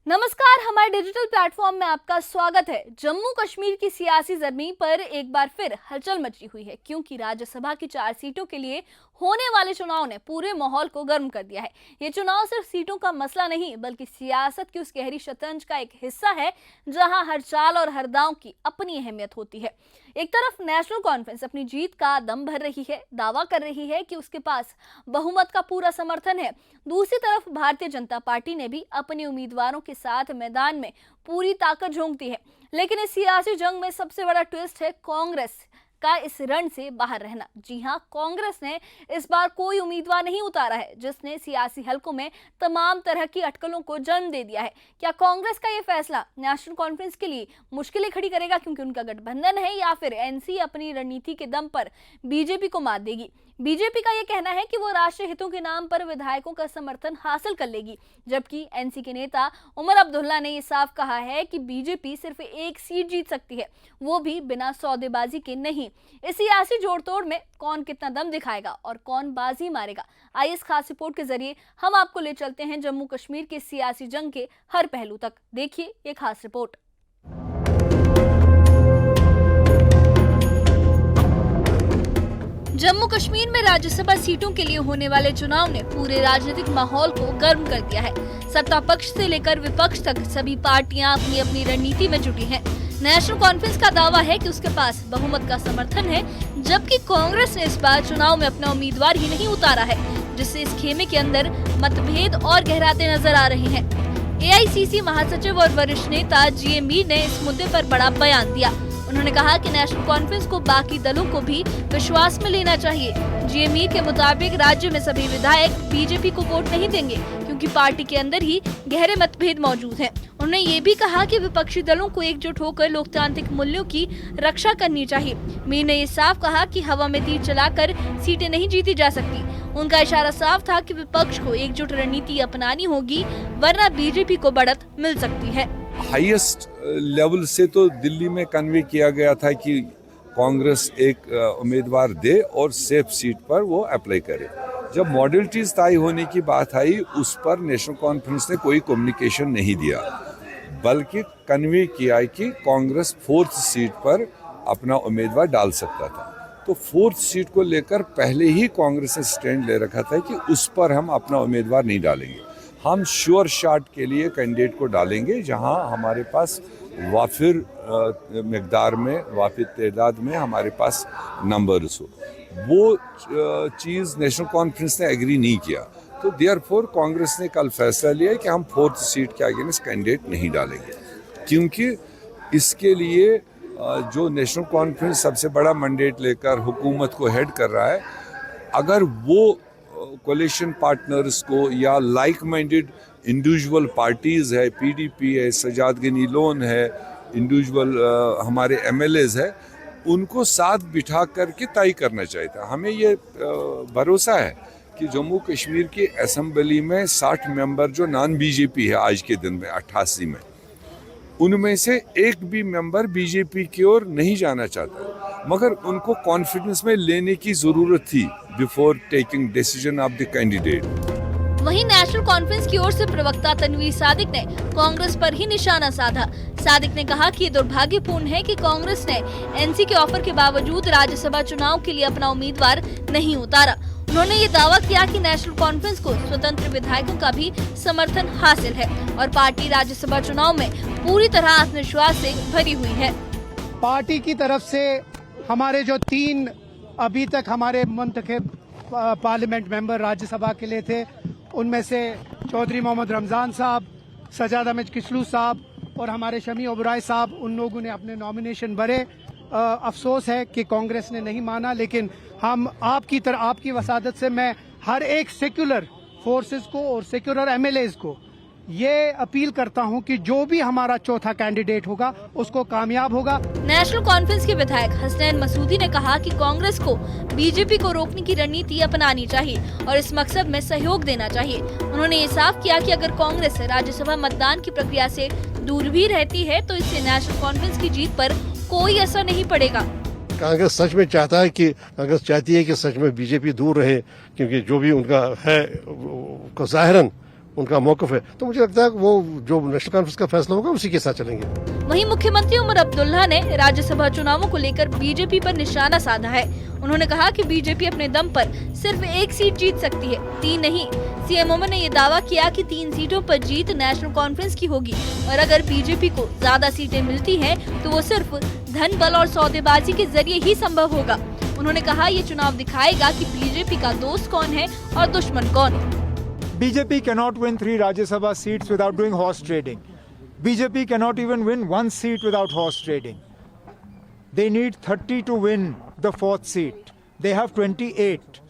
नमस्कार, हमारे digital platform में आपका स्वागत है। जम्मू कश्मीर की सियासी जमीन पर एक बार फिर हलचल मची हुई है, क्योंकि राज्यसभा की 4 सीटों के लिए होने वाले चुनाव ने पूरे माहौल को गर्म कर दिया है। ये चुनाव सिर्फ सीटों का मसला नहीं, बल्कि सियासत की उस गहरी शतरंज का एक हिस्सा है, जहां हर चाल और हर दांव की अपनी अहमियत होती है। एक तरफ नेशनल कॉन्फ्रेंस अपनी जीत का दम भर रही है, दावा कर रही है कि उसके पास बहुमत का पूरा समर्थन है। दूसरी तरफ भारतीय जनता पार्टी ने भी अपने उम्मीदवारों के साथ मैदान में पूरी ताकत झोंक दी है। लेकिन इस सियासी जंग में सबसे बड़ा ट्विस्ट है कांग्रेस का इस रण से बाहर रहना। जी हां, कांग्रेस ने इस बार कोई उम्मीदवार नहीं उतारा है, जिसने सियासी हलकों में तमाम तरह की अटकलों को जन्म दे दिया है। क्या कांग्रेस का ये फैसला नेशनल कॉन्फ्रेंस के लिए मुश्किलें खड़ी करेगा, क्योंकि उनका गठबंधन है, या फिर एनसी अपनी रणनीति के दम पर बीजेपी को मात देगी? बीजेपी का यह कहना है कि वो राष्ट्रीय हितों के नाम पर विधायकों का समर्थन हासिल कर लेगी, जबकि एनसी के नेता उमर अब्दुल्ला ने यह साफ कहा है कि बीजेपी सिर्फ एक सीट जीत सकती है, वो भी बिना सौदेबाजी के नहीं। इस सियासी जोड़तोड़ में कौन कितना दम दिखाएगा और कौन बाजी मारेगा, आइए इस खास रिपोर्ट के जरिए हम आपको ले चलते हैं जम्मू कश्मीर के सियासी जंग के हर पहलू तक। देखिए ये खास रिपोर्ट। जम्मू कश्मीर में राज्यसभा सीटों के लिए होने वाले चुनाव ने पूरे राजनीतिक माहौल को गर्म कर दिया है। सत्ता पक्ष से लेकर विपक्ष तक सभी पार्टियां अपनी अपनी रणनीति में जुटी हैं। नेशनल कॉन्फ्रेंस का दावा है कि उसके पास बहुमत का समर्थन है, जबकि कांग्रेस ने इस बार चुनाव में अपना उम्मीदवार ही नहीं उतारा है, जिससे इस खेमे के अंदर मतभेद और गहराते नजर आ रहे हैं। एआईसीसी महासचिव और वरिष्ठ नेता जीए मीर ने इस मुद्दे पर बड़ा बयान दिया। उन्होंने कहा कि नेशनल कॉन्फ्रेंस को बाकी दलों को भी विश्वास में लेना चाहिए। जीए मीर के मुताबिक राज्य में सभी विधायक बीजेपी को वोट नहीं देंगे, क्योंकि पार्टी के अंदर ही गहरे मतभेद मौजूद हैं। उन्होंने ये भी कहा कि विपक्षी दलों को एकजुट होकर लोकतांत्रिक मूल्यों की रक्षा करनी चाहिए। मीर ने ये साफ कहा कि हवा में तीर चलाकर सीटें नहीं जीती जा सकती। उनका इशारा साफ था कि विपक्ष को एकजुट रणनीति अपनानी होगी, वरना बीजेपी को बढ़त मिल सकती है। हाईएस्ट लेवल से तो दिल्ली में कन्वे किया गया था कि कांग्रेस एक उम्मीदवार दे और सेफ सीट पर वो अप्लाई करे। जब मॉडलिटीज तय होने की बात आई, उस पर नेशनल कॉन्फ्रेंस ने कोई कम्युनिकेशन नहीं दिया, बल्कि कन्वे किया कि कांग्रेस 4th सीट पर अपना उम्मीदवार डाल सकता था। तो 4th सीट को लेकर पहले ही कांग्रेस ने स्टैंड ले रखा था कि उस पर हम अपना उम्मीदवार नहीं डालेंगे। हम श्योर शॉट के लिए कैंडिडेट को डालेंगे जहां हमारे पास वाफिर मिकदार में, वाफिर तादाद में हमारे पास नंबर्स हो। वो चीज़ नेशनल कॉन्फ्रेंस ने एग्री नहीं किया, तो देयरफॉर कांग्रेस ने कल फैसला लिया कि हम 4th सीट के अगेंस्ट कैंडिडेट नहीं डालेंगे, क्योंकि इसके लिए जो नेशनल कॉन्फ्रेंस सबसे बड़ा मैंडेट लेकर हुकूमत को हेड कर रहा है, अगर वो कोलिशन पार्टनर्स को या लाइक माइंडेड इंडिविजुअल पार्टीज़ है, पीडीपी है, सजाद गनी लोन है, इंडिविजुअल हमारे एमएलएज है, उनको साथ बिठा करके तय करना चाहिए था। हमें ये भरोसा है कि जम्मू कश्मीर की असेंबली में 60 मेंबर जो नॉन बीजेपी है आज के दिन में 88 में, उनमें से एक भी मेंबर बीजेपी की ओर नहीं जाना चाहता, मगर उनको कॉन्फिडेंस में लेने की जरूरत थी before taking decision of the candidate. वहीं नेशनल कॉन्फ्रेंस की ओर से प्रवक्ता तनवीर सादिक ने कांग्रेस पर ही निशाना साधा। सादिक ने कहा कि ये दुर्भाग्यपूर्ण है कि कांग्रेस ने एनसी के ऑफर के बावजूद राज्यसभा चुनाव के लिए अपना उम्मीदवार नहीं उतारा। उन्होंने ये दावा किया कि नेशनल कॉन्फ्रेंस को स्वतंत्र विधायकों का भी समर्थन हासिल है और पार्टी राज्यसभा चुनाव में पूरी तरह आत्मविश्वास से भरी हुई है। पार्टी की तरफ से हमारे जो 3 अभी तक हमारे मुंतखब पार्लियामेंट मेंबर राज्यसभा के लिए थे, उनमें से चौधरी मोहम्मद रमजान साहब, सजाद अहमद किचलू साहब और हमारे शमी ओबराय साहब, उन लोगों ने अपने नॉमिनेशन भरे। अफसोस है कि कांग्रेस ने नहीं माना, लेकिन हम आपकी वसादत से मैं हर एक सेक्युलर फोर्सेस को और सेक्युलर एमएलएज को ये अपील करता हूं कि जो भी हमारा चौथा कैंडिडेट होगा उसको कामयाब होगा। नेशनल कॉन्फ्रेंस के विधायक हसनैन मसूदी ने कहा कि कांग्रेस को बीजेपी को रोकने की रणनीति अपनानी चाहिए और इस मकसद में सहयोग देना चाहिए। उन्होंने ये साफ किया कि अगर कांग्रेस राज्यसभा मतदान की प्रक्रिया से दूर भी रहती है, तो इससे नेशनल कॉन्फ्रेंस की जीत पर कोई असर नहीं पड़ेगा। कांग्रेस सच में चाहता है कि कांग्रेस चाहती है कि सच में बीजेपी दूर रहे, क्योंकि जो भी उनका है ज़ाहिरन उनका मौकफ है, तो मुझे लगता है वो जो नेशनल कॉन्फ्रेंस का फैसला होगा उसी के साथ चलेंगे। वहीं मुख्यमंत्री उमर अब्दुल्ला ने राज्यसभा चुनावों को लेकर बीजेपी पर निशाना साधा है। उन्होंने कहा कि बीजेपी अपने दम पर सिर्फ एक सीट जीत सकती है, 3 नहीं। सीएम उमर ने ये दावा किया कि 3 सीटों पर जीत नेशनल कॉन्फ्रेंस की होगी और अगर बीजेपी को ज्यादा सीटें मिलती हैं तो वो सिर्फ धन बल और सौदेबाजी के जरिए ही संभव होगा। उन्होंने कहा ये चुनाव दिखाएगा कि बीजेपी का दोस्त कौन है और दुश्मन कौन। BJP cannot win 3 Rajya Sabha seats without doing horse trading. BJP cannot even win 1 seat without horse trading. They need 30 to win the 4th seat. They have 28.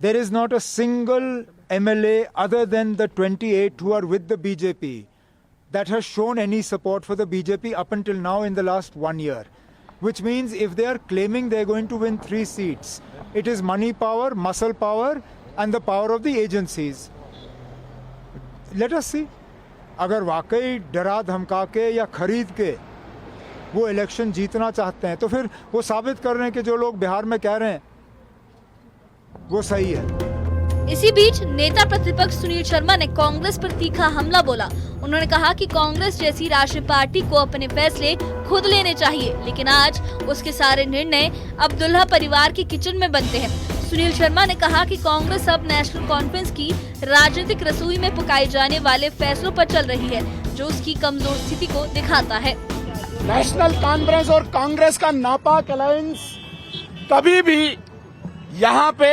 There is not a single MLA other than the 28 who are with the BJP that has shown any support for the BJP up until now in the last 1 year. Which means if they are claiming they are going to win 3 seats, it is money power, muscle power and the power of the agencies. Let us see. अगर वाकई डरा धमका के या खरीद के वो election जीतना चाहते हैं तो फिर वो साबित कर रहे हैं कि जो लोग बिहार में कह रहे हैं वो सही है। इसी बीच नेता प्रतिपक्ष सुनील शर्मा ने कांग्रेस पर तीखा हमला बोला। उन्होंने कहा कि कांग्रेस जैसी राष्ट्रीय पार्टी को अपने फैसले खुद लेने चाहिए, लेकिन आज उसके सारे निर्णय अब्दुल्ला परिवार के किचन में बनते हैं। सुनील शर्मा ने कहा कि कांग्रेस अब नेशनल कॉन्फ्रेंस की राजनीतिक रसोई में पकाए जाने वाले फैसलों पर चल रही है, जो उसकी कमजोर स्थिति को दिखाता है। नेशनल कॉन्फ्रेंस और कांग्रेस का नापाक अलायंस कभी भी यहाँ पे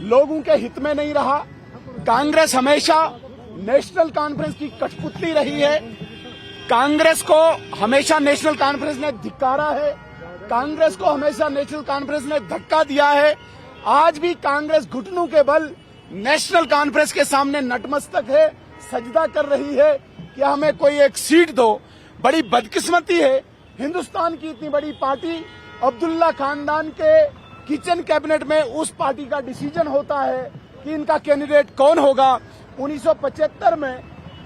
लोगों के हित में नहीं रहा। कांग्रेस हमेशा नेशनल कॉन्फ्रेंस की कठपुतली रही है। कांग्रेस को हमेशा नेशनल कॉन्फ्रेंस ने धिक्कारा है। कांग्रेस को हमेशा नेशनल कॉन्फ्रेंस ने धक्का दिया है। आज भी कांग्रेस घुटनों के बल नेशनल कॉन्फ्रेंस के सामने नतमस्तक है, सजदा कर रही है कि हमें कोई एक सीट दो। बड़ी बदकिस्मती है, हिंदुस्तान की इतनी बड़ी पार्टी अब्दुल्ला खानदान के किचन कैबिनेट में उस पार्टी का डिसीजन होता है कि इनका कैंडिडेट कौन होगा। 1975 में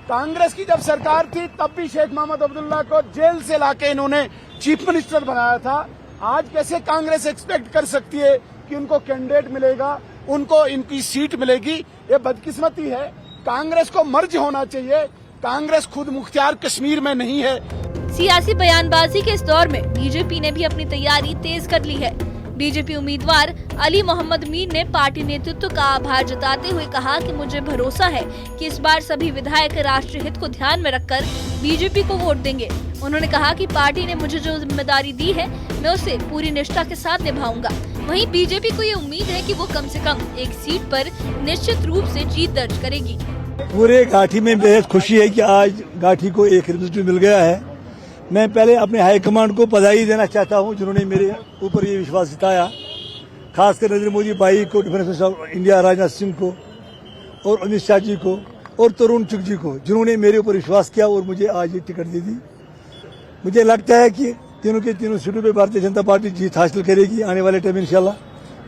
कांग्रेस की जब सरकार थी तब भी शेख मोहम्मद अब्दुल्ला को जेल से लाके इन्होंने चीफ मिनिस्टर बनाया था। आज कैसे कांग्रेस एक्सपेक्ट कर सकती है कि उनको कैंडिडेट मिलेगा, उनको इनकी सीट मिलेगी? ये बदकिस्मती है। कांग्रेस को मर्ज होना चाहिए। कांग्रेस खुद मुख्तियार कश्मीर में नहीं है। सियासी बयानबाजी के इस दौर में बीजेपी ने भी अपनी तैयारी तेज कर ली है। बीजेपी उम्मीदवार अली मोहम्मद मीर ने पार्टी नेतृत्व का आभार जताते हुए कहा कि मुझे भरोसा है कि इस बार सभी विधायक राष्ट्रीय हित को ध्यान में रखकर बीजेपी को वोट देंगे। उन्होंने कहा कि पार्टी ने मुझे जो जिम्मेदारी दी है मैं उसे पूरी निष्ठा के साथ निभाऊंगा। वहीं बीजेपी को ये उम्मीद है कि वो कम से कम एक सीट पर निश्चित रूप से जीत दर्ज करेगी। पूरे घाटी में बेहद खुशी है कि आज घाटी को एक रिप्रेजेंटेटिव मिल गया है। मैं पहले अपने हाईकमांड को बधाई देना चाहता हूं जिन्होंने मेरे ऊपर ये विश्वास जताया, खासकर नरेंद्र मोदी भाई को, defence minister of India Rajnath Singh को और अमित शाह जी को और तरुण चुग जी को, जिन्होंने मेरे ऊपर विश्वास किया और मुझे आज ये टिकट दे दी। मुझे लगता है कि तीनों के तीनों सीटों पर भारतीय जनता पार्टी जीत हासिल करेगी। आने वाले टाइम इंशाल्लाह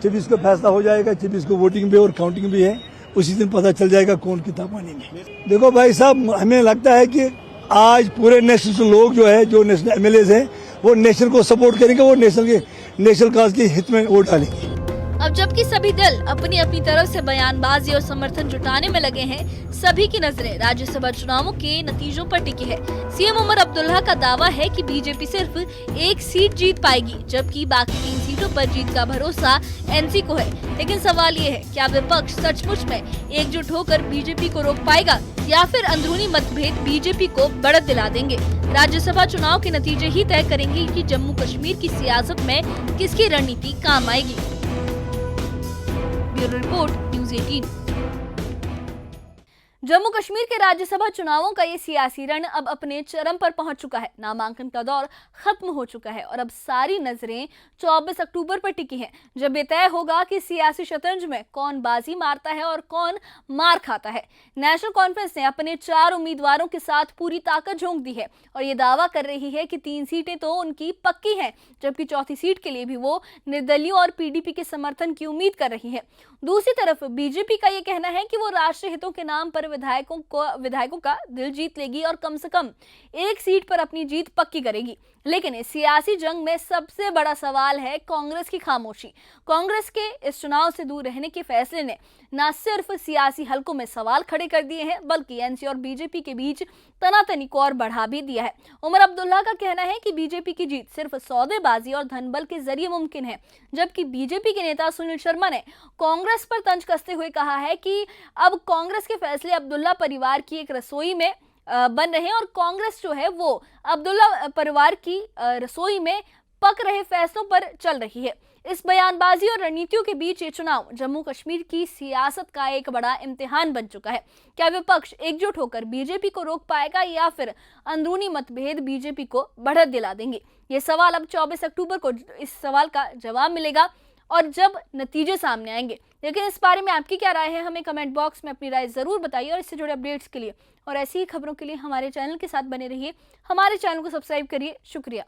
26 को फैसला हो जाएगा। 26 को वोटिंग भी और काउंटिंग भी है, उसी दिन पता चल जाएगा कौन किताब पानी में। देखो भाई साहब, हमें लगता है कि आज पूरे नेशनल से लोग जो है, जो नेशनल एमएलएज हैं, वो नेशन को सपोर्ट करेंगे, वो नेशनल काज के हित में वोट डालेंगे। अब जबकि सभी दल अपनी अपनी तरफ से बयानबाजी और समर्थन जुटाने में लगे हैं, सभी की नजरें राज्यसभा चुनावों के नतीजों पर टिकी है। सीएम उमर अब्दुल्ला का दावा है कि बीजेपी सिर्फ एक सीट जीत पाएगी, जबकि बाकी 3 सीटों पर जीत का भरोसा एनसी को है। लेकिन सवाल ये है, क्या विपक्ष सचमुच में एकजुट होकर बीजेपी को रोक पाएगा या फिर अंदरूनी मतभेद बीजेपी को बढ़त दिला देंगे? राज्यसभा चुनाव के नतीजे ही तय करेंगे कि जम्मू कश्मीर की सियासत में किसकी रणनीति काम आएगी। Bureau report, news 18। Jammu Kashmir के राज्यसभा चुनावों का ये सियासी रण अब अपने चरम पर पहुंच चुका है। नामांकन का दौर खत्म हो चुका है और अब सारी नजरें 24 अक्टूबर पर टिकी हैं, जब ये तय होगा कि सियासी शतरंज में कौन बाजी मारता है और कौन मार खाता है। नेशनल कॉन्फ्रेंस ने अपने 4 उम्मीदवारों के साथ पूरी ताकत झोंक दी है और ये दावा कर रही है कि 3 सीटें तो उनकी पक्की हैं, जबकि चौथी सीट के लिए भी वो निर्दलीयों और पीडीपी के समर्थन की उम्मीद कर रही है। दूसरी तरफ बीजेपी का ये कहना है कि वो राष्ट्रीय हितों के नाम पर विधायकों का दिल जीत लेगी और कम से कम एक सीट पर अपनी जीत पक्की करेगी। लेकिन इस सियासी जंग में सबसे बड़ा सवाल है कांग्रेस की खामोशी। कांग्रेस के इस चुनाव से दूर रहने के फैसले ने न सिर्फ सियासी हलकों में सवाल खड़े कर दिए हैं, बल्कि एनसी और बीजेपी के बीच तनातनी को और बढ़ा भी दिया है। उमर अब्दुल्ला का कहना है कि बीजेपी की जीत सिर्फ सौदेबाजी और धनबल के जरिए मुमकिन है, जबकि बीजेपी के नेता सुनील शर्मा ने कांग्रेस पर तंज कसते हुए कहा है कि अब कांग्रेस के फैसले अब्दुल्ला परिवार की एक रसोई में बन रहे हैं और कांग्रेस जो है वो अब्दुल्ला परिवार की रसोई में पक रहे फैसलों पर चल रही है। इस बयानबाजी और रणनीतियों के बीच ये चुनाव जम्मू कश्मीर की सियासत का एक बड़ा इम्तिहान बन चुका है। क्या विपक्ष एकजुट होकर बीजेपी को रोक पाएगा या फिर अंदरूनी मतभेद बीजेपी को बढ़त दिला देंगे? ये सवाल अब 24 अक्टूबर को इस सवाल का जवाब मिलेगा और जब नतीजे सामने आएंगे। लेकिन इस बारे में आपकी क्या राय है, हमें कमेंट बॉक्स में अपनी राय जरूर बताइए और इससे जुड़े अपडेट्स के लिए और ऐसी ही खबरों के लिए हमारे चैनल के साथ बने रहिए। हमारे चैनल को सब्सक्राइब करिए। शुक्रिया।